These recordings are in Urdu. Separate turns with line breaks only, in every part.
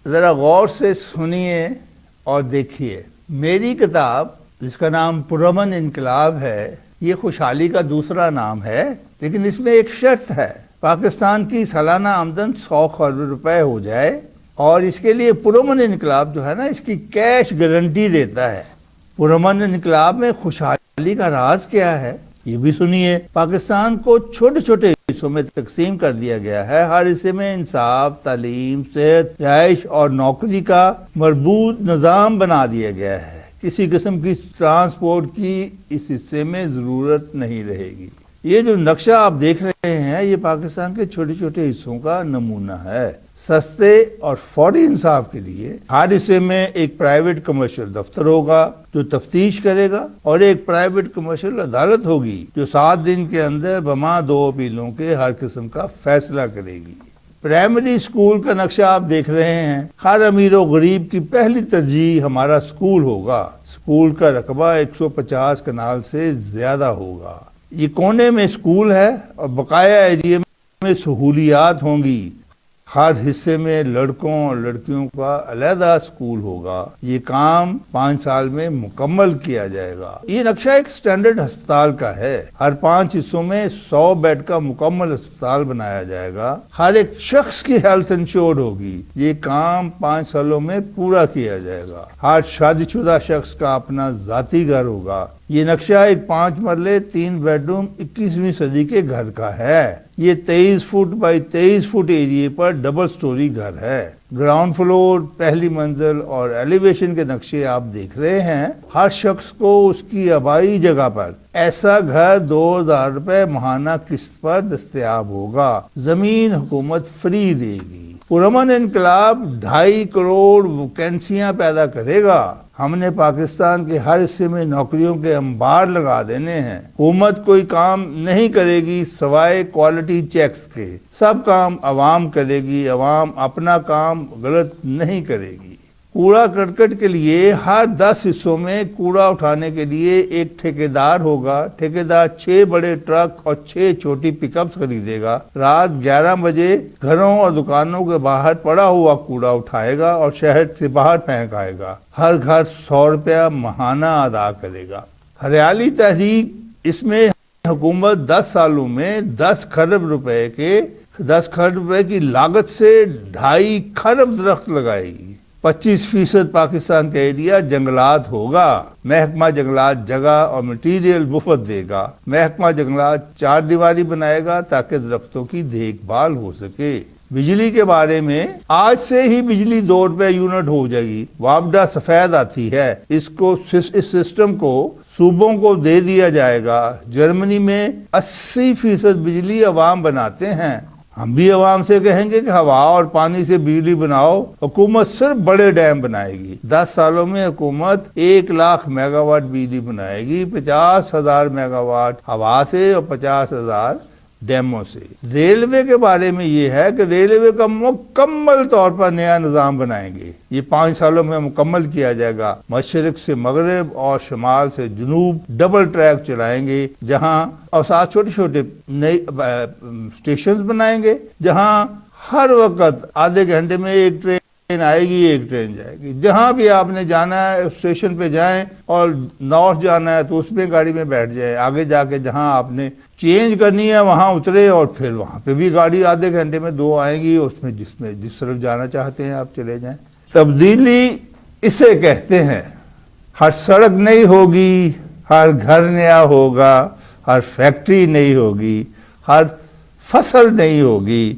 ذرا غور سے سنیے اور دیکھیے. میری کتاب جس کا نام پرامن انقلاب ہے، یہ خوشحالی کا دوسرا نام ہے، لیکن اس میں ایک شرط ہے. پاکستان کی سالانہ آمدن 100 کروڑ روپے ہو جائے، اور اس کے لیے پرامن انقلاب جو ہے نا، اس کی کیش گارنٹی دیتا ہے. پرامن انقلاب میں خوشحالی کا راز کیا ہے یہ بھی سنیے. پاکستان کو چھوٹے چھوٹے حصوں میں تقسیم کر دیا گیا ہے. ہر حصے میں انصاف، تعلیم، صحت، رہائش اور نوکری کا مربوط نظام بنا دیا گیا ہے. کسی قسم کی ٹرانسپورٹ کی اس حصے میں ضرورت نہیں رہے گی. یہ جو نقشہ آپ دیکھ رہے ہیں، یہ پاکستان کے چھوٹے چھوٹے حصوں کا نمونہ ہے. سستے اور فوری انصاف کے لیے ہر حصے میں ایک پرائیویٹ کمرشل دفتر ہوگا جو تفتیش کرے گا، اور ایک پرائیویٹ کمرشل عدالت ہوگی جو 7 دن کے اندر بما 2 اپیلوں کے ہر قسم کا فیصلہ کرے گی. پرائمری اسکول کا نقشہ آپ دیکھ رہے ہیں. ہر امیر و غریب کی پہلی ترجیح ہمارا اسکول ہوگا. اسکول کا رقبہ 150 کنال سے زیادہ ہوگا. یہ کونے میں اسکول ہے اور بقایا ایریا میں سہولیات ہوں گی. ہر حصے میں لڑکوں اور لڑکیوں کا علیحدہ اسکول ہوگا. یہ کام 5 سال میں مکمل کیا جائے گا. یہ نقشہ ایک سٹینڈرڈ ہسپتال کا ہے. ہر 5 حصوں میں 100 بیڈ کا مکمل ہسپتال بنایا جائے گا. ہر ایک شخص کی ہیلتھ انشورڈ ہوگی. یہ کام 5 سالوں میں پورا کیا جائے گا. ہر شادی شدہ شخص کا اپنا ذاتی گھر ہوگا. یہ نقشہ ایک 5 مرلے 3 بیڈروم 21ویں صدی کے گھر کا ہے. یہ 23 فٹ بائی 23 فٹ ایریے پر ڈبل سٹوری گھر ہے. گراؤنڈ فلور، پہلی منزل اور ایلیویشن کے نقشے آپ دیکھ رہے ہیں. ہر شخص کو اس کی آبائی جگہ پر ایسا گھر 2000 روپے ماہانہ قسط پر دستیاب ہوگا. زمین حکومت فری دے گی. پرامن انقلاب 2.5 کروڑ ویکینسیاں پیدا کرے گا. ہم نے پاکستان کے ہر حصے میں نوکریوں کے انبار لگا دینے ہیں. حکومت کوئی کام نہیں کرے گی سوائے کوالٹی چیکس کے. سب کام عوام کرے گی. عوام اپنا کام غلط نہیں کرے گی. کوڑا کرکٹ کے لیے ہر 10 حصوں میں کوڑا اٹھانے کے لیے ایک ٹھیکیدار ہوگا. ٹھیکیدار 6 بڑے ٹرک اور 6 چھوٹی پک اپس خریدے گا. رات 11 بجے گھروں اور دکانوں کے باہر پڑا ہوا کوڑا اٹھائے گا اور شہر سے باہر پھینک آئے گا. ہر گھر 100 روپیہ ماہانہ ادا کرے گا. ہریالی تحریک، اس میں حکومت 10 سالوں میں 10 کھرب روپے کی لاگت سے 2.5 کھرب درخت لگائے گی. 25% پاکستان کا ایریا جنگلات ہوگا. محکمہ جنگلات جگہ اور مٹیریل مفت دے گا. محکمہ جنگلات 4 دیواری بنائے گا تاکہ درختوں کی دیکھ بھال ہو سکے. بجلی کے بارے میں آج سے ہی بجلی 2 روپے یونٹ ہو جائے گی. وابڈا سفید آتی ہے، اس سسٹم کو صوبوں کو دے دیا جائے گا. جرمنی میں 80% بجلی عوام بناتے ہیں. ہم بھی عوام سے کہیں گے کہ ہوا اور پانی سے بجلی بناؤ. حکومت صرف بڑے ڈیم بنائے گی. 10 سالوں میں حکومت 1 لاکھ میگا واٹ بجلی بنائے گی. 50,000 میگا واٹ ہوا سے اور 50,000 ڈیموں سے. ریلوے کے بارے میں یہ ہے کہ ریلوے کا مکمل طور پر نیا نظام بنائیں گے. یہ 5 سالوں میں مکمل کیا جائے گا. مشرق سے مغرب اور شمال سے جنوب ڈبل ٹریک چلائیں گے، جہاں اور ساتھ چھوٹے چھوٹے نئے اسٹیشنز بنائیں گے، جہاں ہر وقت آدھے گھنٹے میں ایک ٹرین آئے گی، ایک ٹرین جائے گی. جہاں بھی آپ نے جانا ہے اسٹیشن پہ جائیں، اور نارتھ جانا ہے تو اس میں گاڑی میں بیٹھ جائیں. آگے جا کے جہاں آپ نے چینج کرنی ہے وہاں اترے، اور پھر وہاں پہ بھی گاڑی آدھے گھنٹے میں 2 آئیں گی. اس میں جس طرف جانا چاہتے ہیں آپ چلے جائیں. تبدیلی اسے کہتے ہیں. ہر سڑک نئی ہوگی، ہر گھر نیا ہوگا، ہر فیکٹری نئی ہوگی، ہر فصل نئی ہوگی،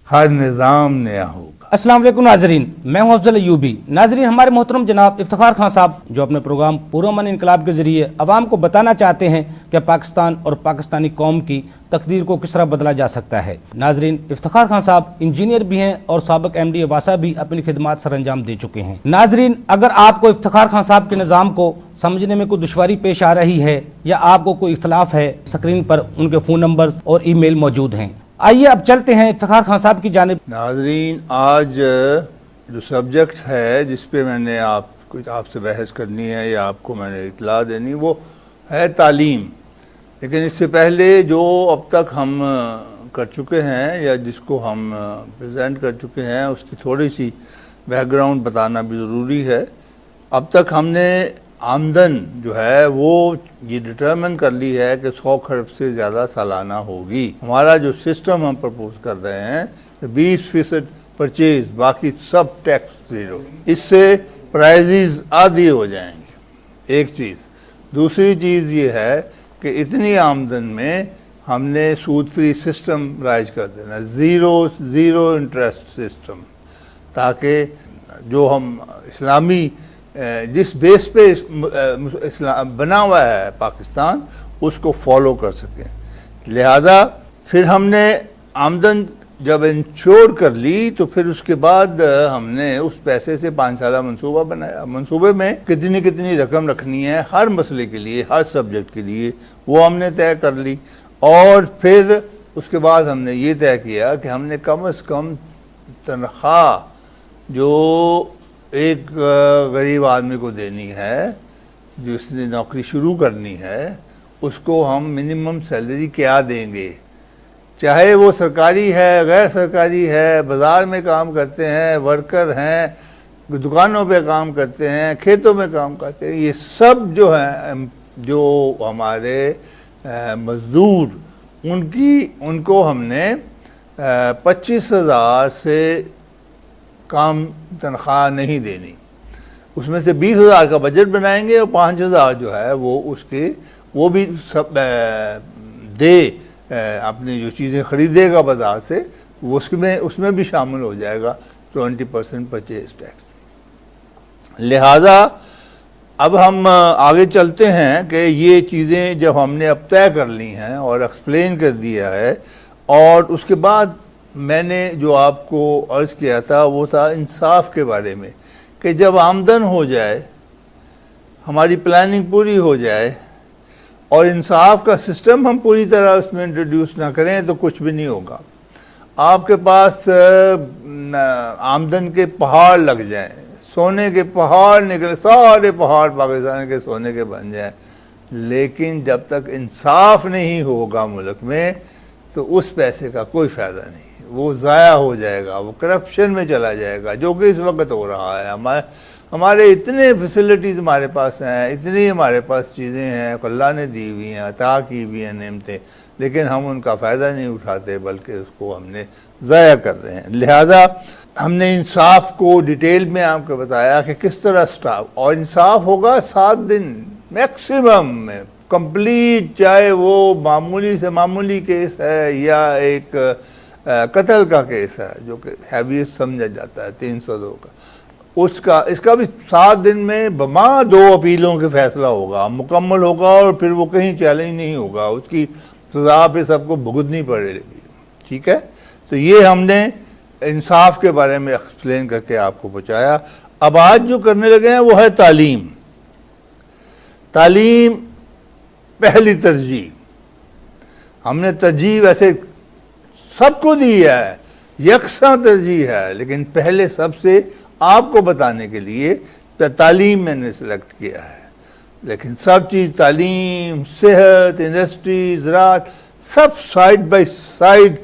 ہر نظام نیا ہوگا.
السلام علیکم ناظرین، میں ہوں افضل ایوبی. ناظرین، ہمارے محترم جناب افتخار خان صاحب جو اپنے پروگرام پرامن انقلاب کے ذریعے عوام کو بتانا چاہتے ہیں کہ پاکستان اور پاکستانی قوم کی تقدیر کو کس طرح بدلا جا سکتا ہے. ناظرین، افتخار خان صاحب انجینئر بھی ہیں اور سابق ایم ڈی ایواسا بھی اپنی خدمات سر انجام دے چکے ہیں. ناظرین، اگر آپ کو افتخار خان صاحب کے نظام کو سمجھنے میں کوئی دشواری پیش آ رہی ہے یا آپ کو کوئی اختلاف ہے، اسکرین پر ان کے فون نمبر اور ای میل موجود ہیں. آئیے اب چلتے ہیں افتخار خان صاحب کی جانب.
ناظرین، آج جو سبجیکٹ ہے جس پہ میں نے آپ سے بحث کرنی ہے یا آپ کو میں نے اطلاع دینی، وہ ہے تعلیم. لیکن اس سے پہلے جو اب تک ہم کر چکے ہیں یا جس کو ہم پریزنٹ کر چکے ہیں، اس کی تھوڑی سی بیک گراؤنڈ بتانا بھی ضروری ہے. اب تک ہم نے آمدن جو ہے وہ یہ ڈٹرمن کر لی ہے کہ 100 کھرب سے زیادہ سالانہ ہوگی. ہمارا جو سسٹم ہم پرپوز کر رہے ہیں 20% پرچیز، باقی سب ٹیکس زیرو. اس سے پرائزز آدھی ہو جائیں گے. ایک چیز. دوسری چیز یہ ہے کہ اتنی آمدن میں ہم نے سود فری سسٹم رائج کر دینا، زیرو انٹرسٹ سسٹم، تاکہ جو ہم اسلامی جس بیس پہ اسلام بنا ہوا ہے پاکستان اس کو فالو کر سکیں. لہذا پھر ہم نے آمدن جب انشور کر لی تو پھر اس کے بعد ہم نے اس پیسے سے 5 سالہ منصوبہ بنایا. منصوبے میں کتنی رقم رکھنی ہے ہر مسئلے کے لیے، ہر سبجیکٹ کے لیے، وہ ہم نے طے کر لی. اور پھر اس کے بعد ہم نے یہ طے کیا کہ ہم نے کم از کم تنخواہ جو ایک غریب آدمی کو دینی ہے جس نے نوکری شروع کرنی ہے، اس کو ہم منیمم سیلری کیا دیں گے، چاہے وہ سرکاری ہے، غیر سرکاری ہے، بازار میں کام کرتے ہیں، ورکر ہیں، دکانوں پہ کام کرتے ہیں، کھیتوں میں کام کرتے ہیں. یہ سب جو ہیں جو ہمارے مزدور ان کو ہم نے 25,000 سے کام تنخواہ نہیں دینی. اس میں سے 20,000 کا بجٹ بنائیں گے اور 5,000 جو ہے وہ بھی سب دے اپنی جو چیزیں خریدے گا بازار سے اس میں بھی شامل ہو جائے گا 20% پرچیز ٹیکس. لہذا اب ہم آگے چلتے ہیں کہ یہ چیزیں جب ہم نے اب طے کر لی ہیں اور ایکسپلین کر دیا ہے، اور اس کے بعد میں نے جو آپ کو عرض کیا تھا وہ تھا انصاف کے بارے میں، کہ جب آمدن ہو جائے، ہماری پلاننگ پوری ہو جائے اور انصاف کا سسٹم ہم پوری طرح اس میں انٹروڈیوس نہ کریں تو کچھ بھی نہیں ہوگا. آپ کے پاس آمدن کے پہاڑ لگ جائیں، سونے کے پہاڑ نکلے، سارے پہاڑ پاکستان کے سونے کے بن جائیں، لیکن جب تک انصاف نہیں ہوگا ملک میں تو اس پیسے کا کوئی فائدہ نہیں، وہ ضائع ہو جائے گا، وہ کرپشن میں چلا جائے گا، جو کہ اس وقت ہو رہا ہے. ہمارے اتنے فیسلٹیز ہمارے پاس ہیں، اتنی ہمارے پاس چیزیں ہیں اللہ نے دی ہوئی ہیں، عطا کی ہوئی ہیں نعمتیں، لیکن ہم ان کا فائدہ نہیں اٹھاتے بلکہ اس کو ہم نے ضائع کر رہے ہیں. لہذا ہم نے انصاف کو ڈیٹیل میں آپ کو بتایا کہ کس طرح سٹاف، اور انصاف ہوگا 7 دن میکسیمم میں کمپلیٹ، چاہے وہ معمولی سے معمولی کیس ہے یا ایک قتل کا کیس ہے جو کہ ہیویسٹ سمجھا جاتا ہے 302 کا، اس کا بھی 7 دن میں بما 2 اپیلوں کے فیصلہ ہوگا، مکمل ہوگا، اور پھر وہ کہیں چیلنج نہیں ہوگا، اس کی سزا پھر سب کو بھگتنی پڑے گی. ٹھیک ہے، تو یہ ہم نے انصاف کے بارے میں ایکسپلین کر کے آپ کو پہنچایا. اب آج جو کرنے لگے ہیں وہ ہے تعلیم. تعلیم پہلی ترجیح. ہم نے ترجیح ویسے سب کو دی ہے، یکساں ترجیح ہے، لیکن پہلے سب سے آپ کو بتانے کے لیے تعلیم میں نے سلیکٹ کیا ہے. لیکن سب چیز تعلیم، صحت، انڈسٹری، زراعت، سب سائیڈ بائی سائیڈ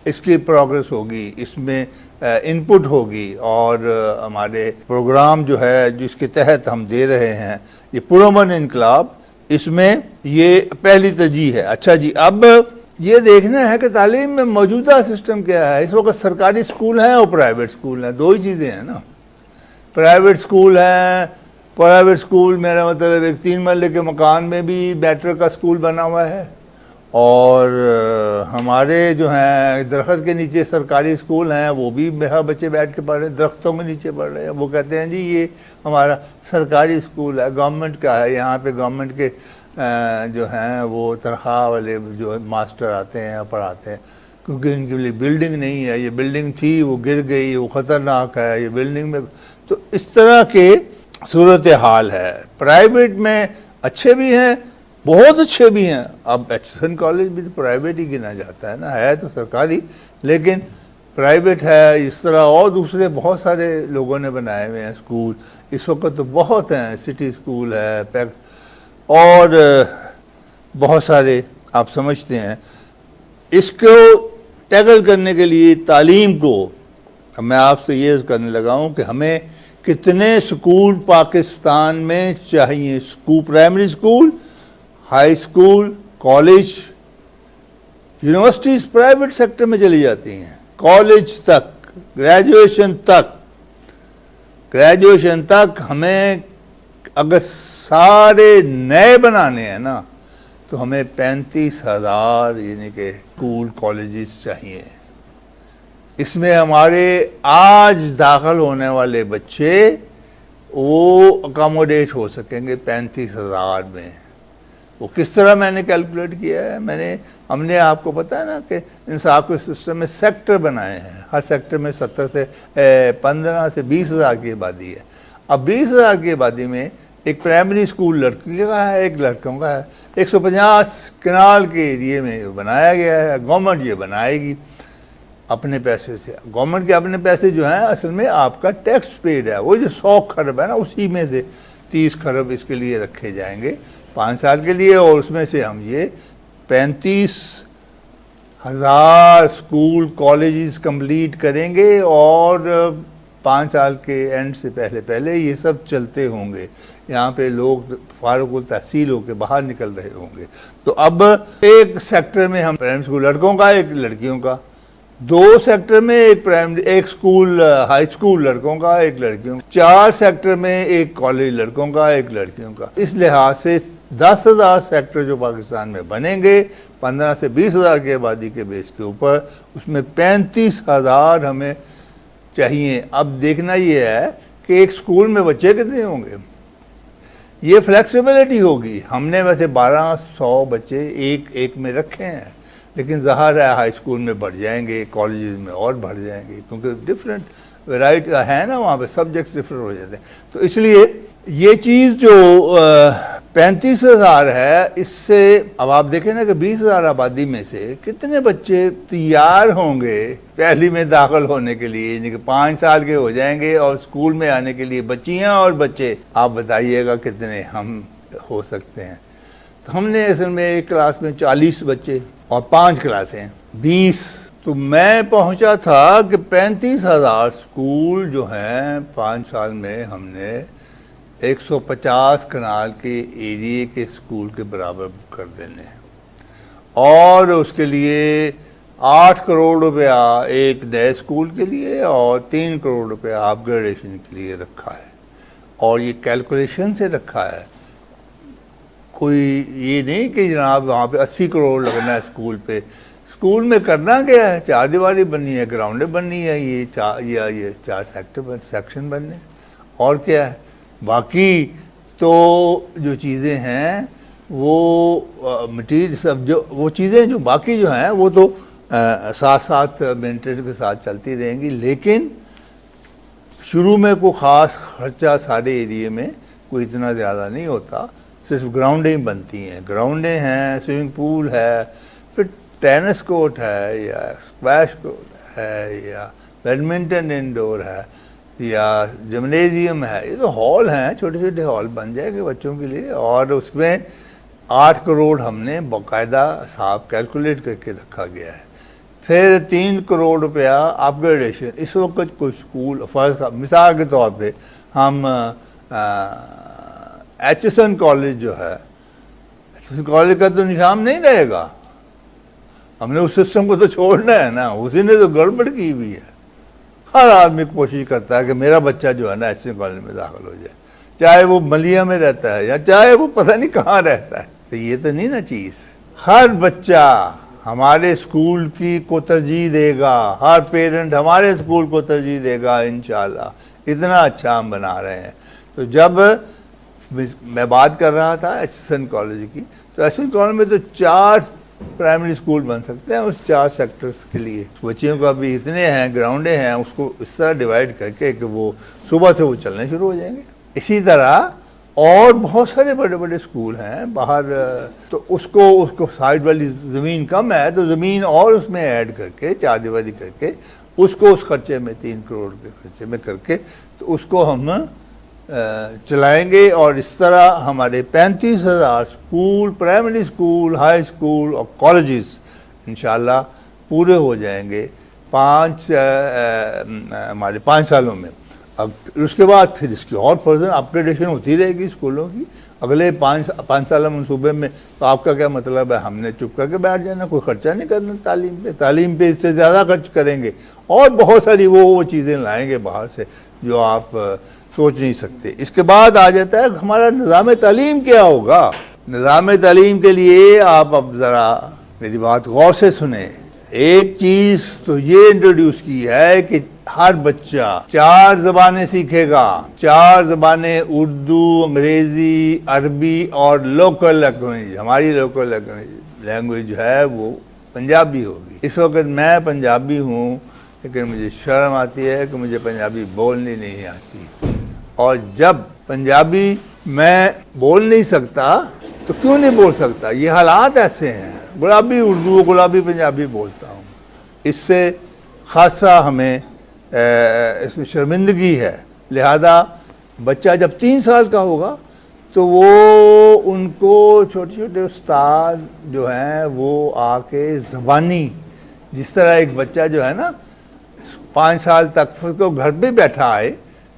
اس کی پروگرس ہوگی، اس میں انپٹ ہوگی. اور ہمارے پروگرام جو ہے جس کے تحت ہم دے رہے ہیں یہ پرامن انقلاب، اس میں یہ پہلی ترجیح ہے. اچھا جی، اب یہ دیکھنا ہے کہ تعلیم میں موجودہ سسٹم کیا ہے. اس وقت سرکاری اسکول ہیں اور پرائیویٹ اسکول ہیں، 2 ہی چیزیں ہیں نا. پرائیویٹ اسکول ہیں، پرائیویٹ اسکول میرا مطلب ایک 3 مرلے کے مکان میں بھی بیٹر کا اسکول بنا ہوا ہے، اور ہمارے جو ہیں درخت کے نیچے سرکاری اسکول ہیں وہ بھی بچے بیٹھ کے پڑھ رہے ہیں، درختوں کے نیچے پڑھ رہے ہیں. وہ کہتے ہیں جی یہ ہمارا سرکاری اسکول ہے، گورنمنٹ کا ہے، یہاں پہ گورنمنٹ کے جو ہیں وہ تنخواہ والے جو ماسٹر آتے ہیں پڑھاتے ہیں، کیونکہ ان کے لیے بلڈنگ نہیں ہے. یہ بلڈنگ تھی وہ گر گئی، وہ خطرناک ہے، یہ بلڈنگ میں. تو اس طرح کے صورتحال ہے. پرائیویٹ میں اچھے بھی ہیں، بہت اچھے بھی ہیں. اب ایچسن کالج بھی تو پرائیویٹ ہی گنا جاتا ہے نا، ہے تو سرکاری لیکن پرائیویٹ ہے. اس طرح اور دوسرے بہت سارے لوگوں نے بنائے ہوئے ہیں اسکول. اس وقت تو بہت ہیں، سٹی اسکول ہے، اور بہت سارے آپ سمجھتے ہیں. اس کو ٹیکل کرنے کے لیے تعلیم کو اب میں آپ سے یہ عرض کرنے لگا ہوں کہ ہمیں کتنے سکول پاکستان میں چاہیے. Primary school, high school, college, universities private sector میں چلی جاتی ہیں، کالج تک، گریجویشن تک ہمیں اگر سارے نئے بنانے ہیں نا تو ہمیں 35,000 یعنی کہ اسکول کالجز چاہیے. اس میں ہمارے آج داخل ہونے والے بچے وہ اکاموڈیٹ ہو سکیں گے 35,000 میں. وہ کس طرح میں نے کیلکولیٹ کیا ہے، ہم نے آپ کو پتا ہے نا کہ انصاف کے سسٹم میں سیکٹر بنائے ہیں، ہر سیکٹر میں 15 سے 20,000 کی آبادی ہے. اب 20,000 کی آبادی میں ایک پرائمری سکول لڑکیوں کا ہے، ایک لڑکوں کا ہے. 150 کنال کے ایریے میں بنایا گیا ہے. گورنمنٹ یہ بنائے گی اپنے پیسے سے. گورنمنٹ کے اپنے پیسے جو ہیں اصل میں آپ کا ٹیکس پیڈ ہے. وہ جو 100 خرب ہے نا، اسی میں سے 30 خرب اس کے لیے رکھے جائیں گے 5 سال کے لیے، اور اس میں سے ہم یہ 35,000 اسکول کالجز کمپلیٹ کریں گے، اور 5 سال کے اینڈ سے پہلے یہ سب چلتے ہوں گے. یہاں پہ لوگ فارغ التحصیل ہو کے باہر نکل رہے ہوں گے. تو اب ایک سیکٹر میں ہم پرائمری اسکول لڑکوں کا، ایک لڑکیوں کا. 2 سیکٹر میں ایک اسکول ہائی اسکول لڑکوں کا، ایک لڑکیوں کا. 4 سیکٹر میں ایک کالج لڑکوں کا، ایک لڑکیوں کا. اس لحاظ سے 10,000 سیکٹر جو پاکستان میں بنیں گے 15 سے 20,000 کی آبادی کے بیس کے اوپر، اس میں 35,000 ہمیں چاہیے. اب دیکھنا یہ ہے کہ ایک اسکول میں بچے کتنے ہوں گے. یہ فلیکسیبلٹی ہوگی. ہم نے ویسے 1200 بچے ایک میں رکھے ہیں، لیکن ظاہر ہے ہائی اسکول میں بڑھ جائیں گے، کالجز میں اور بڑھ جائیں گے، کیونکہ ڈفرینٹ ویرائٹی ہے نا، وہاں پہ سبجیکٹس ڈفرینٹ ہو جاتے ہیں. تو اس لیے یہ چیز جو 35,000 ہے، اس سے اب آپ دیکھیں نا کہ 20,000 آبادی میں سے کتنے بچے تیار ہوں گے پہلی میں داخل ہونے کے لیے، یعنی کہ 5 سال کے ہو جائیں گے اور اسکول میں آنے کے لیے بچیاں اور بچے. آپ بتائیے گا کتنے ہم ہو سکتے ہیں. تو ہم نے اصل میں ایک کلاس میں 40 بچے اور 5 کلاسیں 20. تو میں پہنچا تھا کہ 35,000 اسکول جو ہیں 5 سال میں ہم نے 150 کنال کے ایریے کے اسکول کے برابر کر دینے ہیں، اور اس کے لیے 8 کروڑ روپیہ ایک نئے اسکول کے لیے اور 3 کروڑ روپیہ اپ گریڈیشن کے لیے رکھا ہے. اور یہ کیلکولیشن سے رکھا ہے، کوئی یہ نہیں کہ جناب وہاں پہ 80 کروڑ لگنا ہے اسکول پہ. اسکول میں کرنا کیا ہے، 4 دیواری بننی ہے، گراؤنڈیں بننی ہے، یہ 4 سیکشن بننے، اور کیا ہے. باقی تو جو چیزیں ہیں وہ مٹیریل سب وہ چیزیں جو باقی جو ہیں وہ تو ساتھ مینٹین کے ساتھ چلتی رہیں گی. لیکن شروع میں کوئی خاص خرچہ سارے ایریے میں کوئی اتنا زیادہ نہیں ہوتا، صرف گراؤنڈیں بنتی ہیں. گراؤنڈیں ہیں، سوئمنگ پول ہے، پھر ٹینس کورٹ ہے، یا اسکواش کورٹ ہے، یا بیڈمنٹن انڈور ہے، یا جمنیزیم ہے. یہ تو ہال ہیں، چھوٹے چھوٹے ہال بن جائیں گے بچوں کے لیے. اور اس میں 8 کروڑ ہم نے باقاعدہ حساب کیلکولیٹ کر کے رکھا گیا ہے. پھر 3 کروڑ روپیہ اپ گریڈیشن. اس وقت کوئی اسکول فرض کا مثال کے طور پہ ہم ایچ ایس این کالج جو ہے، ایچ ایس این کالج کا تو نظام نہیں رہے گا. ہم نے اس سسٹم کو تو چھوڑنا ہے نا، اسی نے تو گڑبڑ کی ہوئی ہے. ہر آدمی کوشش کرتا ہے کہ میرا بچہ جو ہے نا ایس این کالج میں داخل ہو جائے، چاہے وہ ملیا میں رہتا ہے یا چاہے وہ پتہ نہیں کہاں رہتا ہے. تو یہ تو نہیں نا چیز. ہر بچہ ہمارے اسکول کو ترجیح دے گا، ہر پیرنٹ ہمارے اسکول کو ترجیح دے گا انشاءاللہ. اتنا اچھا ہم بنا رہے ہیں. تو جب میں بات کر رہا تھا ایچ ایس این کالج کی، تو ایچ ایس این کالج میں تو 4 پرائمری اسکول بن سکتے ہیں اس 4 سیکٹرز کے لیے. بچیوں کا بھی اتنے ہیں، گراؤنڈیں ہیں، اس کو اس طرح ڈیوائڈ کر کے کہ وہ صبح سے وہ چلنے شروع ہو جائیں گے. اسی طرح اور بہت سارے بڑے بڑے اسکول ہیں باہر. تو اس کو سائڈ والی زمین کم ہے تو زمین اور اس میں ایڈ کر کے 4 دیواری کر کے اس کو اس خرچے میں 3 کروڑ کے خرچے میں کر کے تو اس کو ہم چلائیں گے. اور اس طرح ہمارے 35,000 school, primary school, high school اور کالجز انشاءاللہ پورے ہو جائیں گے ہمارے 5 سالوں میں. اب اس کے بعد پھر اس کی اور فردر اپگریڈیشن ہوتی رہے گی اسکولوں کی اگلے 5 سالہ منصوبے میں. تو آپ کا کیا مطلب ہے ہم نے چپ کر کے بیٹھ جانا, کوئی خرچہ نہیں کرنا تعلیم پہ اس سے زیادہ خرچ کریں گے اور بہت ساری وہ چیزیں لائیں گے باہر سے جو آپ سوچ نہیں سکتے. اس کے بعد آ جاتا ہے ہمارا نظام تعلیم کیا ہوگا. نظام تعلیم کے لیے آپ اب ذرا میری بات غور سے سنیں. ایک چیز تو یہ انٹروڈیوس کی ہے کہ ہر بچہ 4 زبانیں سیکھے گا. 4 زبانیں اردو, انگریزی, عربی اور لوکل لینگویج. ہماری لوکل لینگویج جو ہے وہ پنجابی ہوگی. اس وقت میں پنجابی ہوں لیکن مجھے شرم آتی ہے کہ مجھے پنجابی بولنی نہیں آتی. اور جب پنجابی میں بول نہیں سکتا تو کیوں نہیں بول سکتا؟ یہ حالات ایسے ہیں. گلابی اردو, گلابی پنجابی بولتا ہوں. اس سے خاصا ہمیں اس میں شرمندگی ہے. لہذا بچہ جب 3 سال کا ہوگا تو وہ ان کو چھوٹے چھوٹے استاد جو ہیں وہ آ کے زبانی, جس طرح ایک بچہ جو ہے نا 5 سال تک کو گھر پہ بیٹھا آئے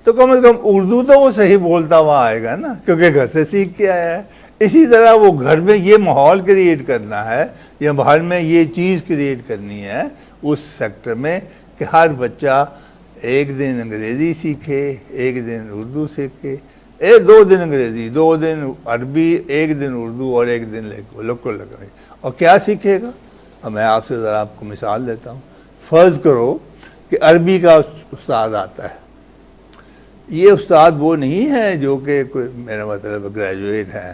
تو کم از کم اردو تو وہ صحیح بولتا ہوا آئے گا نا, کیونکہ گھر سے سیکھ کے آیا ہے. اسی طرح وہ گھر میں یہ ماحول کریٹ کرنا ہے یا باہر میں یہ چیز کریٹ کرنی ہے اس سیکٹر میں کہ ہر بچہ ایک دن انگریزی سیکھے, ایک دن اردو سیکھے, 2 دن انگریزی, 2 دن عربی, 1 دن اردو اور 1 دن لوکل لینگویج. اور کیا سیکھے گا؟ اب میں آپ سے ذرا آپ کو مثال دیتا ہوں. فرض کرو کہ عربی کا استاد آتا ہے. یہ استاد وہ نہیں ہے جو کہ کوئی میرا مطلب گریجویٹ ہے.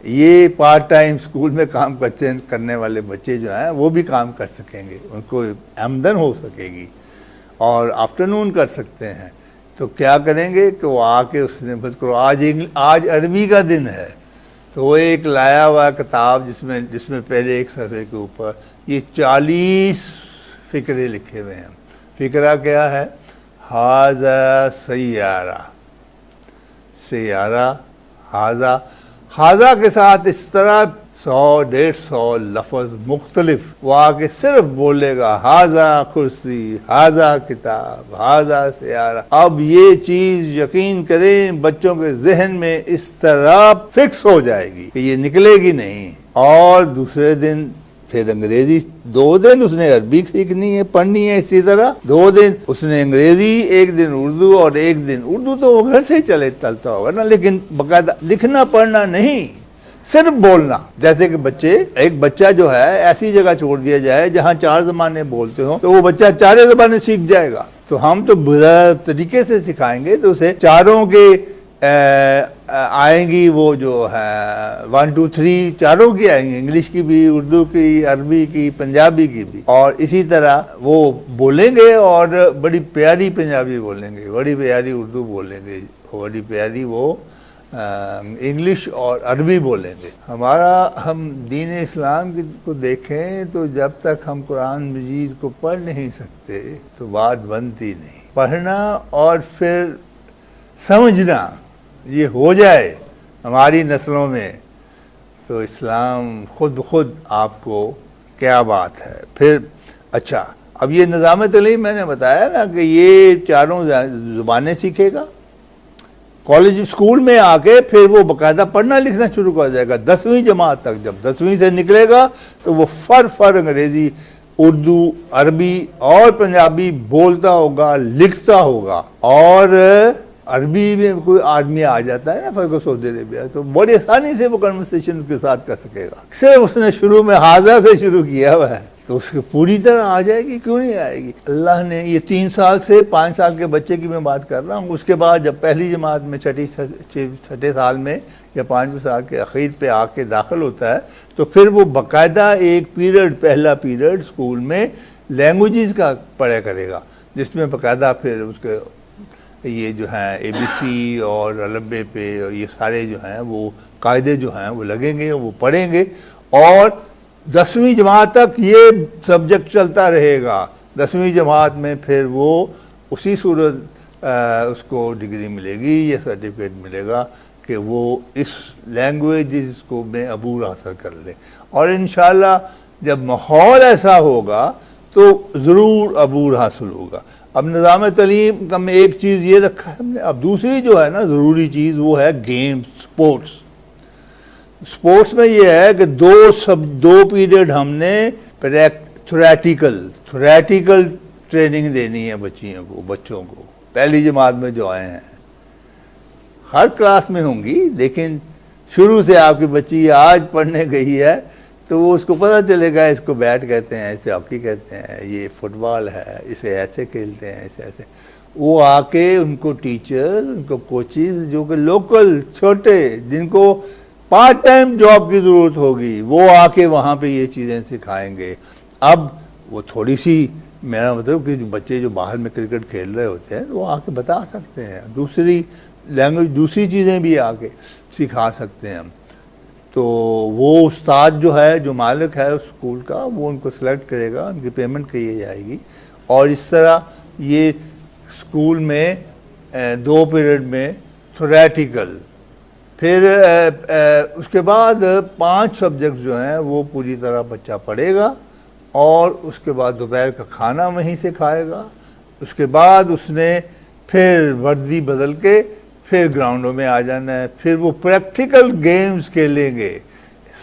یہ پارٹ ٹائم اسکول میں کام کرنے والے بچے جو ہیں وہ بھی کام کر سکیں گے, ان کو آمدن ہو سکے گی اور آفٹرنون کر سکتے ہیں. تو کیا کریں گے کہ وہ آ کے اس نے بس کرو آج عربی کا دن ہے تو وہ ایک لایا ہوا کتاب جس میں پہلے ایک صفحے کے اوپر یہ 40 فقرے لکھے ہوئے ہیں. فقرہ کیا ہے؟ ھذا سیارہ, سیارہ, ھذا کے ساتھ اس طرح 100-150 لفظ مختلف وہ آ کے صرف بولے گا ھذا کرسی, ھذا کتاب, ھذا سیارہ. اب یہ چیز یقین کریں بچوں کے ذہن میں اس طرح فکس ہو جائے گی کہ یہ نکلے گی نہیں. اور دوسرے دن پھر انگریزی, 2 دن اس نے عربی سیکھنی ہے, پڑھنی ہے. اسی طرح 2 دن اس نے انگریزی, 1 دن اردو اور 1 دن اردو تو وہ گھر سے ہی چلتا ہوگا نا, لیکن باقاعدہ لکھنا پڑھنا نہیں, صرف بولنا. جیسے کہ ایک بچہ جو ہے ایسی جگہ چھوڑ دیا جائے جہاں 4 زبانیں بولتے ہوں تو وہ بچہ 4 زبانیں سیکھ جائے گا. تو ہم تو بغیر طریقے سے سکھائیں گے تو اسے 4 کے آئیں گی, وہ جو ہے 1 2 3 4 کی آئیں گی, انگلش کی بھی, اردو کی, عربی کی, پنجابی کی بھی. اور اسی طرح وہ بولیں گے اور بڑی پیاری پنجابی بولیں گے, بڑی پیاری اردو بولیں گے, بڑی پیاری وہ انگلش اور عربی بولیں گے. ہم دین اسلام کو دیکھیں تو جب تک ہم قرآن مجید کو پڑھ نہیں سکتے تو بات بنتی نہیں. پڑھنا اور پھر سمجھنا یہ ہو جائے ہماری نسلوں میں تو اسلام خود بخود آپ کو کیا بات ہے. پھر اچھا اب یہ نظام تعلیم میں نے بتایا نا کہ یہ 4 زبانیں سیکھے گا. کالج اسکول میں آ کے پھر وہ باقاعدہ پڑھنا لکھنا شروع کر جائے گا 10ویں جماعت تک. جب 10ویں سے نکلے گا تو وہ فر انگریزی, اردو, عربی اور پنجابی بولتا ہوگا, لکھتا ہوگا. اور عربی میں کوئی آدمی آ جاتا ہے نا سعودی عربیہ تو بڑی آسانی سے وہ کنورسیشن اس کے ساتھ کر سکے گا. صرف اس نے شروع میں ھذا سے شروع کیا ہوا ہے تو اس کی پوری طرح آ جائے گی. کیوں نہیں آئے گی؟ اللہ نے یہ 3 سال سے 5 سال کے بچے کی میں بات کر رہا ہوں. اس کے بعد جب پہلی جماعت میں 6 سال میں یا 5ویں سال کے اخیر پہ آ کے داخل ہوتا ہے تو پھر وہ باقاعدہ ایک پہلا پیریڈ اسکول میں لینگویجز کا پڑھا کرے گا جس میں باقاعدہ پھر اس کے یہ جو ہیں ABC اور الفبے پہ یہ سارے جو ہیں وہ قاعدے جو ہیں وہ لگیں گے, وہ پڑھیں گے. اور 10ویں جماعت تک یہ سبجیکٹ چلتا رہے گا. 10ویں جماعت میں پھر وہ اسی صورت اس کو ڈگری ملے گی, یہ سرٹیفکیٹ ملے گا کہ وہ اس لینگویجز کو میں عبور حاصل کر لے. اور انشاءاللہ جب ماحول ایسا ہوگا تو ضرور عبور حاصل ہوگا. اب نظام تعلیم کا میں ایک چیز یہ رکھا ہے ہم نے. اب دوسری جو ہے نا ضروری چیز وہ ہے گیم سپورٹس. سپورٹس میں یہ ہے کہ دو پیریڈ ہم نے تھیوریٹیکل ٹریننگ دینی ہے بچوں کو پہلی جماعت میں جو آئے ہیں. ہر کلاس میں ہوں گی، لیکن شروع سے آپ کی بچی آج پڑھنے گئی ہے تو وہ اس کو پتہ چلے گا اس کو بیٹ کہتے ہیں، اسے ہاکی کہتے ہیں، یہ فٹ بال ہے، اسے ایسے کھیلتے ہیں، ایسے. وہ آ کے ان کو ٹیچر، ان کو کوچز جو کہ لوکل چھوٹے جن کو پارٹ ٹائم جاب کی ضرورت ہوگی وہ آ کے وہاں پہ یہ چیزیں سکھائیں گے. اب وہ تھوڑی سی میرا مطلب کہ جو بچے جو باہر میں کرکٹ کھیل رہے ہوتے ہیں وہ آ کے بتا سکتے ہیں، دوسری لینگویج دوسری چیزیں بھی آ کے سکھا سکتے ہیں ہم. تو وہ استاد جو ہے جو مالک ہے اس اسکول کا وہ ان کو سلیکٹ کرے گا، ان کی پیمنٹ کی جائے گی. اور اس طرح یہ اسکول میں 2 پیریڈ میں تھیوریٹیکل، پھر اس کے بعد 5 سبجیکٹ جو ہیں وہ پوری طرح بچہ پڑھے گا، اور اس کے بعد دوپہر کا کھانا وہیں سے کھائے گا. اس کے بعد اس نے پھر وردی بدل کے پھر گراؤنڈوں میں آ جانا ہے. پھر وہ پریکٹیکل گیمز کھیلیں گے.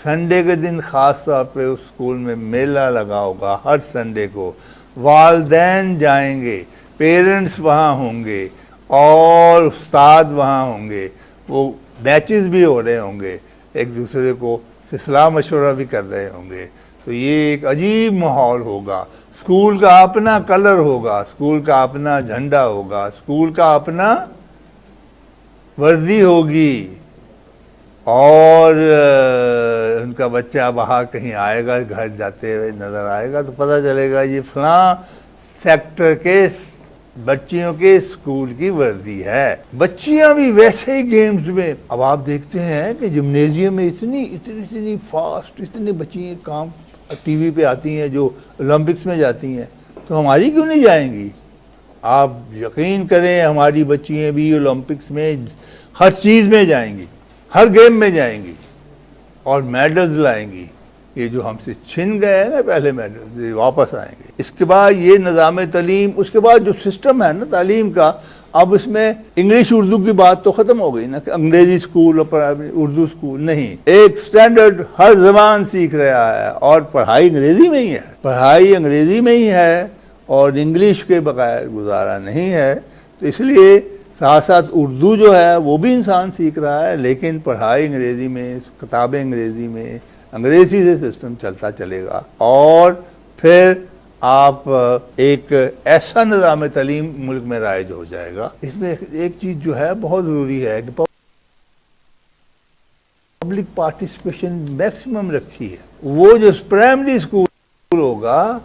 سنڈے کے دن خاص طور پہ اس اسکول میں میلہ لگا ہوگا ہر سنڈے کو. والدین جائیں گے، پیرنٹس وہاں ہوں گے اور استاد وہاں ہوں گے. وہ میچز بھی ہو رہے ہوں گے، ایک دوسرے کو صلاح مشورہ بھی کر رہے ہوں گے. تو یہ ایک عجیب ماحول ہوگا. اسکول کا اپنا کلر ہوگا، اسکول کا اپنا جھنڈا ہوگا، اسکول کا اپنا وردی ہوگی. اور ان کا بچہ باہر کہیں آئے گا، گھر جاتے ہوئے نظر آئے گا تو پتہ چلے گا یہ فلاں سیکٹر کے بچیوں کے اسکول کی وردی ہے. بچیاں بھی ویسے ہی گیمز میں. اب آپ دیکھتے ہیں کہ جمنیزیم میں اتنی فاسٹ اتنی بچیاں کام ٹی وی پہ آتی ہیں جو اولمپکس میں جاتی ہیں، تو ہماری کیوں نہیں جائیں گی؟ آپ یقین کریں ہماری بچیاں بھی اولمپکس میں ہر چیز میں جائیں گی، ہر گیم میں جائیں گی اور میڈلز لائیں گی. یہ جو ہم سے چھن گئے ہیں نا پہلے میڈل واپس آئیں گے. اس کے بعد یہ نظام تعلیم، اس کے بعد جو سسٹم ہے نا تعلیم کا، اب اس میں انگلش اردو کی بات تو ختم ہو گئی نا کہ انگریزی اسکول اور اردو اسکول نہیں. ایک سٹینڈرڈ ہر زبان سیکھ رہا ہے اور پڑھائی انگریزی میں ہی ہے اور انگلش کے بغیر گزارا نہیں ہے. تو اس لیے ساتھ ساتھ اردو جو ہے وہ بھی انسان سیکھ رہا ہے، لیکن پڑھائی انگریزی میں، کتابیں انگریزی میں، انگریزی سے سسٹم چلتا چلے گا. اور پھر آپ ایک ایسا نظام تعلیم ملک میں رائج ہو جائے گا. اس میں ایک چیز جو ہے بہت ضروری ہے کہ پبلک پارٹیسپیشن میکسیمم رکھی ہے. وہ جو پرائمری اسکول ہوگا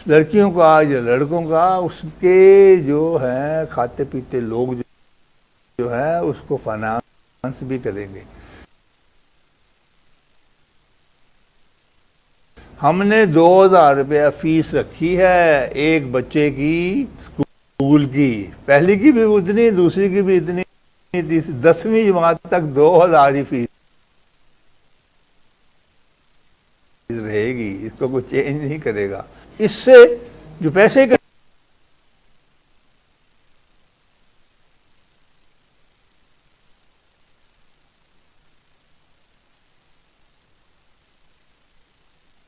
لڑکیوں کا یا لڑکوں کا، اس کے جو ہیں کھاتے پیتے لوگ جو ہیں اس کو فائنانس بھی کریں گے. ہم نے 2000 روپیہ فیس رکھی ہے ایک بچے کی اسکول کی، پہلی کی بھی اتنی، دوسری کی بھی اتنی، 10ویں جماعت تک 2000 ہی فیس رہے گی. اس کو کوئی چینج نہیں کرے گا. اس سے جو پیسے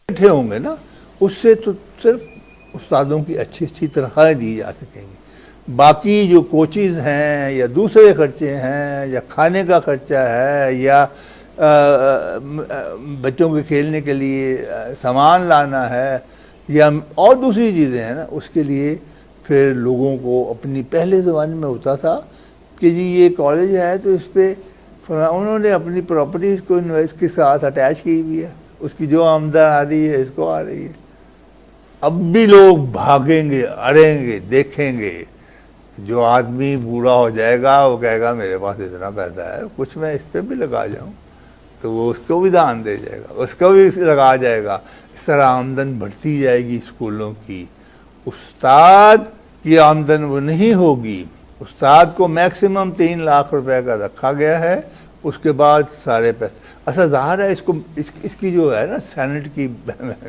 اکٹھے ہوں گے نا، اس سے تو صرف استادوں کی اچھی تنخواہیں دی جا سکیں گی. باقی جو کوچز ہیں یا دوسرے خرچے ہیں یا کھانے کا خرچہ ہے یا بچوں کے کھیلنے کے لیے سامان لانا ہے یا اور دوسری چیزیں ہیں نا، اس کے لیے پھر لوگوں کو اپنی پہلے زمانے میں ہوتا تھا کہ جی یہ کالج ہے تو اس پہ انہوں نے اپنی پراپرٹیز کو انویسٹ کے ساتھ اٹیچ کی ہوئی ہے، اس کی جو آمدن آ رہی ہے اس کو آ رہی ہے. اب بھی لوگ بھاگیں گے، اڑیں گے، دیکھیں گے. جو آدمی بوڑھا ہو جائے گا وہ کہے گا میرے پاس اتنا پیسہ ہے، کچھ میں اس پہ بھی لگا جاؤں، تو وہ اس کو بھی دان دے جائے گا، اس کو بھی لگا جائے گا. اس طرح آمدن بڑھتی جائے گی اسکولوں کی. استاد کی آمدن وہ نہیں ہوگی. استاد کو میکسیمم 3 لاکھ روپے کا رکھا گیا ہے اس کے بعد سارے پیسے اصل ظاہر ہے اس کی جو ہے نا سینٹ کی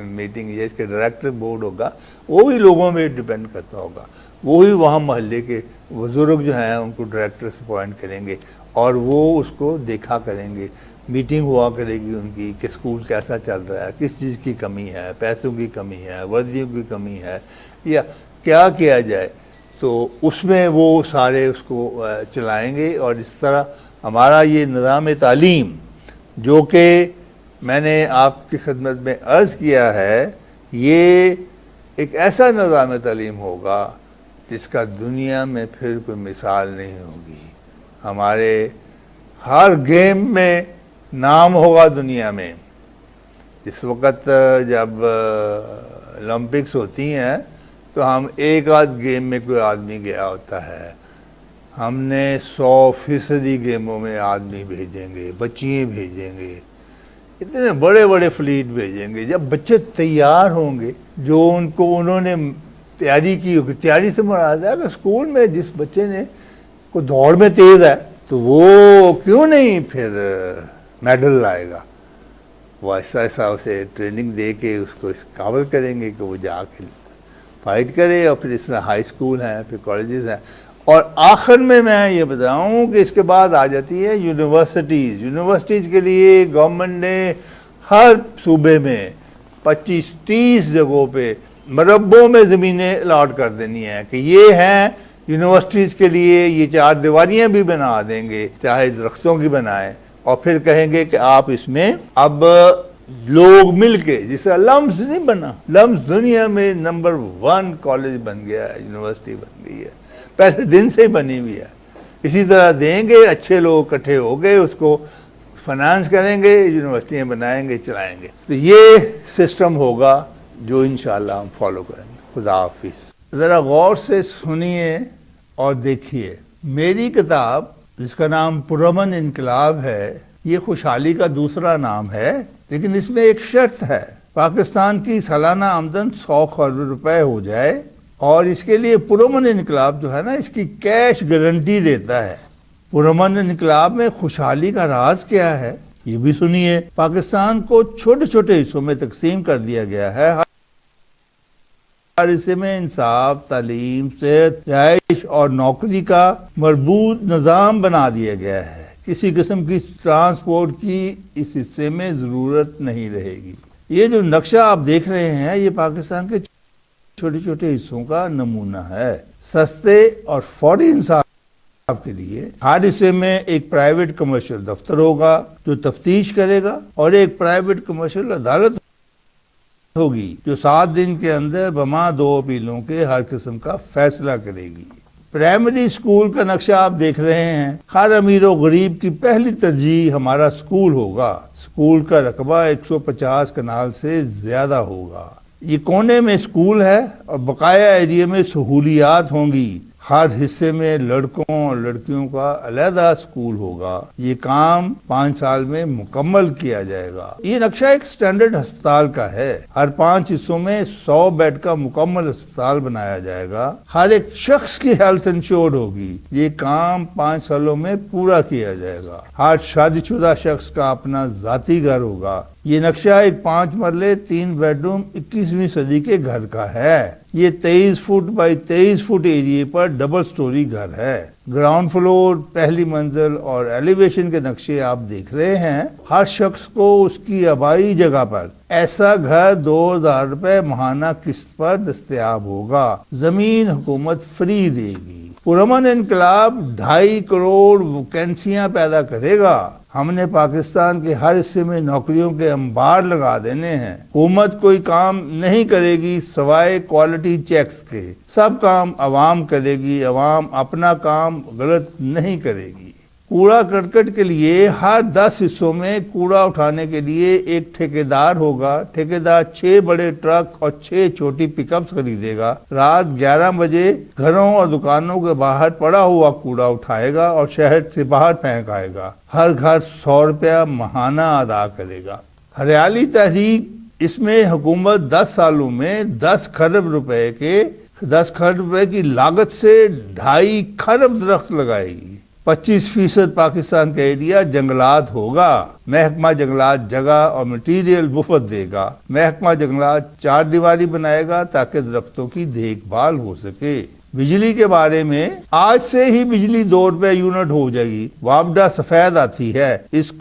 میٹنگ ہے، اس کے ڈائریکٹر بورڈ ہوگا، وہ بھی لوگوں میں ڈیپینڈ کرتا ہوگا، وہی وہاں محلے کے بزرگ جو ہیں ان کو ڈائریکٹرس اپوائنٹ کریں گے اور وہ اس کو دیکھا کریں گے، میٹنگ ہوا کرے گی ان کی کہ اسکول کیسا چل رہا ہے، کس چیز کی کمی ہے، پیسوں کی کمی ہے، وردیوں کی کمی ہے، یا کیا کیا جائے، تو اس میں وہ سارے اس کو چلائیں گے۔ اور اس طرح ہمارا یہ نظام تعلیم جو کہ میں نے آپ کی خدمت میں عرض کیا ہے، یہ ایک ایسا نظام تعلیم ہوگا جس کا دنیا میں پھر کوئی مثال نہیں ہوگی۔ ہمارے ہر گیم میں نام ہوگا دنیا میں۔ اس وقت جب اولمپکس ہوتی ہیں تو ہم ایک آدھ گیم میں کوئی آدمی گیا ہوتا ہے، ہم نے 100% گیموں میں آدمی بھیجیں گے، بچیاں بھیجیں گے، اتنے بڑے بڑے فلیٹ بھیجیں گے۔ جب بچے تیار ہوں گے جو انہوں نے تیاری کی ہوگی، تیاری سے مراد ہے کہ اسکول میں جس بچے نے کوئی دوڑ میں تیز ہے تو وہ کیوں نہیں پھر میڈل لائے گا، وہ ایسا ایسا اسے ٹریننگ دے کے اس کو اس قابل کریں گے کہ وہ جا کے فائٹ کرے۔ اور پھر اس طرح ہائی اسکول ہیں، پھر کالجز ہیں، اور آخر میں یہ بتاؤں کہ اس کے بعد آ جاتی ہے یونیورسٹیز کے لیے گورنمنٹ نے ہر صوبے میں 25-30 جگہوں پہ مربوں میں زمینیں الاٹ کر دینی ہیں کہ یہ ہیں یونیورسٹیز کے لیے، یہ 4 دیواریاں بھی بنا دیں گے، چاہے درختوں کی بنائیں، اور پھر کہیں گے کہ آپ اس میں اب لوگ مل کے، جس طرح لمز نہیں بنا، لمز دنیا میں نمبر 1 کالج بن گیا ہے، یونیورسٹی بن گئی ہے، پہلے دن سے ہی بنی ہوئی ہے، اسی طرح دیں گے، اچھے لوگ اکٹھے ہو گئے اس کو فنانس کریں گے، یونیورسٹیاں بنائیں گے، چلائیں گے۔ تو یہ سسٹم ہوگا جو انشاءاللہ ہم فالو کریں گے۔ خدا حافظ۔ ذرا غور سے سنیے اور دیکھیے، میری کتاب جس کا نام پرامن انقلاب ہے، یہ خوشحالی کا دوسرا نام ہے، لیکن اس میں ایک شرط ہے، پاکستان کی سالانہ آمدن 100 کروڑ روپے ہو جائے، اور اس کے لیے پرامن انقلاب جو ہے نا اس کی کیش گارنٹی دیتا ہے۔ پرامن انقلاب میں خوشحالی کا راز کیا ہے یہ بھی سنیے۔ پاکستان کو چھوٹے چھوٹے حصوں میں تقسیم کر دیا گیا ہے، ہر حصے میں انصاف، تعلیم، صحت، رہائش اور نوکری کا مربوط نظام بنا دیا گیا ہے۔ کسی قسم کی ٹرانسپورٹ کی اس حصے میں ضرورت نہیں رہے گی۔ یہ جو نقشہ آپ دیکھ رہے ہیں یہ پاکستان کے چھوٹے چھوٹے حصوں کا نمونہ ہے۔ سستے اور فوری انصاف کے لیے ہر حصے میں ایک پرائیویٹ کمرشل دفتر ہوگا جو تفتیش کرے گا، اور ایک پرائیویٹ کمرشل عدالت ہوگی جو 7 دن کے اندر بما 2 اپیلوں کے ہر قسم کا فیصلہ کرے گی۔ پرائمری سکول کا نقشہ آپ دیکھ رہے ہیں، ہر امیر و غریب کی پہلی ترجیح ہمارا سکول ہوگا۔ سکول کا رقبہ 150 کنال سے زیادہ ہوگا۔ یہ کونے میں سکول ہے اور بقایا ایریا میں سہولیات ہوں گی۔ ہر حصے میں لڑکوں اور لڑکیوں کا علیحدہ سکول ہوگا۔ یہ کام 5 سال میں مکمل کیا جائے گا۔ یہ نقشہ ایک سٹینڈرڈ ہسپتال کا ہے۔ ہر 5 حصوں میں 100 بیڈ کا مکمل ہسپتال بنایا جائے گا۔ ہر ایک شخص کی ہیلتھ انشورڈ ہوگی۔ یہ کام 5 سالوں میں پورا کیا جائے گا۔ ہر شادی شدہ شخص کا اپنا ذاتی گھر ہوگا۔ یہ نقشہ ایک 5 مرلے 3 بیڈروم 21ویں صدی کے گھر کا ہے۔ یہ 23 فٹ بائی 23 فٹ ایریے پر ڈبل سٹوری گھر ہے۔ گراؤنڈ فلور، پہلی منزل اور ایلیویشن کے نقشے آپ دیکھ رہے ہیں۔ ہر شخص کو اس کی آبائی جگہ پر ایسا گھر 2000 روپے ماہانہ قسط پر دستیاب ہوگا۔ زمین حکومت فری دے گی۔ پرامن انقلاب 2.5 کروڑ ویکینسیاں پیدا کرے گا۔ ہم نے پاکستان کے ہر حصے میں نوکریوں کے انبار لگا دینے ہیں۔ حکومت کوئی کام نہیں کرے گی سوائے کوالٹی چیکس کے۔ سب کام عوام کرے گی، عوام اپنا کام غلط نہیں کرے گی۔ کوڑا کرکٹ کے لیے ہر 10 حصوں میں کوڑا اٹھانے کے لیے ایک ٹھیکیدار ہوگا۔ ٹھیکیدار 6 بڑے ٹرک اور 6 چھوٹی پک اپس خریدے گا۔ رات 11 بجے گھروں اور دکانوں کے باہر پڑا ہوا کوڑا اٹھائے گا اور شہر سے باہر پھینک آئے گا۔ ہر گھر 100 روپیہ ماہانہ ادا کرے گا۔ ہریالی تحریک، اس میں حکومت 10 سالوں میں 10 کھرب روپے کی لاگت سے 2.5 کھرب درخت لگائے گی۔ 25% پاکستان کا ایریا جنگلات ہوگا. محکمہ جنگلات جگہ اور مٹیریل مفت دے گا. محکمہ جنگلات 4 دیواری بنائے گا تاکہ درختوں کی دیکھ بھال ہو سکے. بجلی کے بارے میں آج سے ہی بجلی 2 روپے یونٹ ہو جائے گی. وابڈا سفید آتی ہے, اس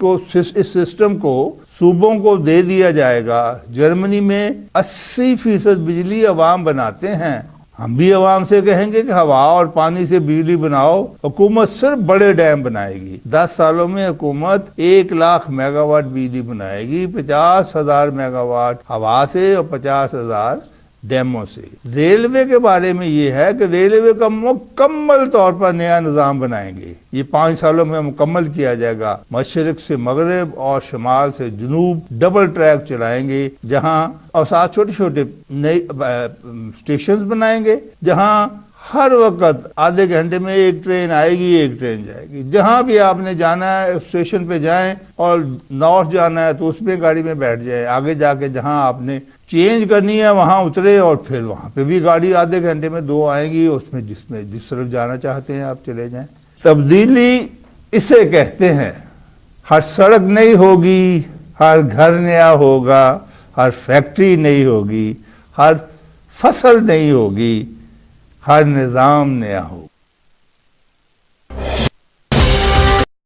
سسٹم کو صوبوں کو دے دیا جائے گا. جرمنی میں 80% بجلی عوام بناتے ہیں. ہم بھی عوام سے کہیں گے کہ ہوا اور پانی سے بجلی بناؤ. حکومت صرف بڑے ڈیم بنائے گی. 10 سالوں میں حکومت 1 لاکھ میگا واٹ بجلی بنائے گی. 50,000 میگا واٹ ہوا سے اور 50,000 ڈیموں سے. ریلوے کے بارے میں یہ ہے کہ ریلوے کا مکمل طور پر نیا نظام بنائیں گے. یہ 5 سالوں میں مکمل کیا جائے گا. مشرق سے مغرب اور شمال سے جنوب ڈبل ٹریک چلائیں گے, جہاں اور ساتھ چھوٹے چھوٹے نئے اسٹیشنز بنائیں گے, جہاں ہر وقت آدھے گھنٹے میں ایک ٹرین آئے گی, ایک ٹرین جائے گی. جہاں بھی آپ نے جانا ہے اسٹیشن پہ جائیں, اور نارتھ جانا ہے تو اس میں گاڑی میں بیٹھ جائیں. آگے جا کے جہاں آپ نے چینج کرنی ہے وہاں اترے, اور پھر وہاں پہ بھی گاڑی آدھے گھنٹے میں 2 آئیں گی. اس میں جس طرف جانا چاہتے ہیں آپ چلے جائیں. تبدیلی اسے کہتے ہیں. ہر سڑک نئی ہوگی, ہر گھر نیا ہوگا, ہر فیکٹری نئی ہوگی, ہر فصل نئی ہوگی, ہر نظام نیا ہوگا.